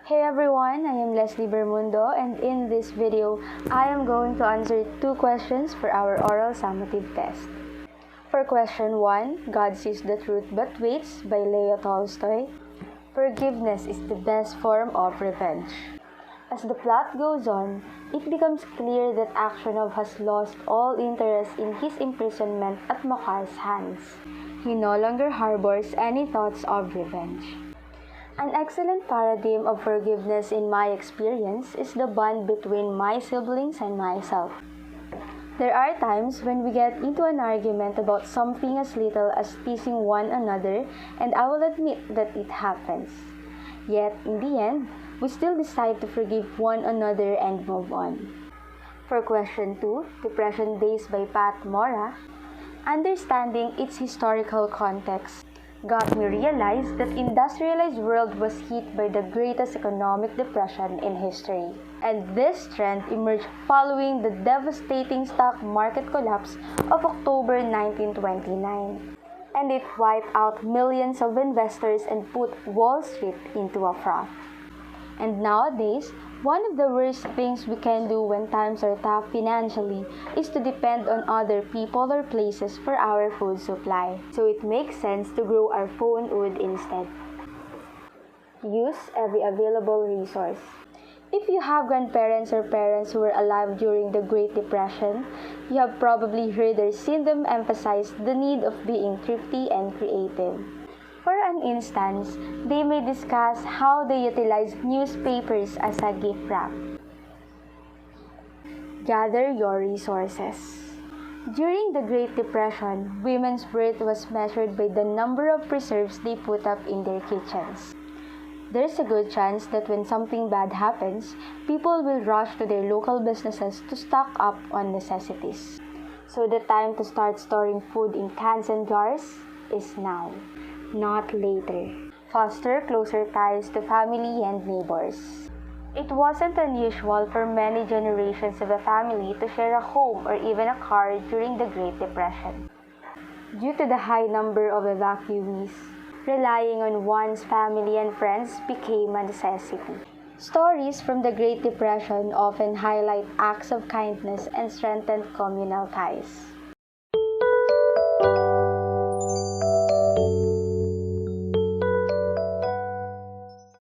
Hey everyone, I am Leslie Bermundo, and in this video, I am going to answer 2 questions for our oral summative test. For question 1, God sees the truth but waits by Tolstoy. Forgiveness is the best form of revenge. As the plot goes on, it becomes clear that Aksionov has lost all interest in his imprisonment at Makar's hands. He no longer harbors any thoughts of revenge. An excellent paradigm of forgiveness in my experience is the bond between my siblings and myself. There are times when we get into an argument about something as little as teasing one another, and I will admit that it happens. Yet, in the end, we still decide to forgive one another and move on. For question 2, Depression Days by Mora, understanding its historical context got me realize that industrialized world was hit by the greatest economic depression in history. And this trend emerged following the devastating stock market collapse of October 1929. And it wiped out millions of investors and put Wall Street into a froth. And nowadays, one of the worst things we can do when times are tough financially is to depend on other people or places for our food supply. So it makes sense to grow our own food instead. Use every available resource. If you have grandparents or parents who were alive during the Great Depression, you have probably heard or seen them emphasize the need of being thrifty and creative. For an instance, they may discuss how they utilize newspapers as a gift wrap. Gather your resources. During the Great Depression, women's worth was measured by the number of preserves they put up in their kitchens. There's a good chance that when something bad happens, people will rush to their local businesses to stock up on necessities. So the time to start storing food in cans and jars is now, not later. Foster closer ties to family and neighbors. It wasn't unusual for many generations of a family to share a home or even a car during the Great Depression. Due to the high number of evacuees, relying on one's family and friends became a necessity. Stories from the Great Depression often highlight acts of kindness and strengthened communal ties.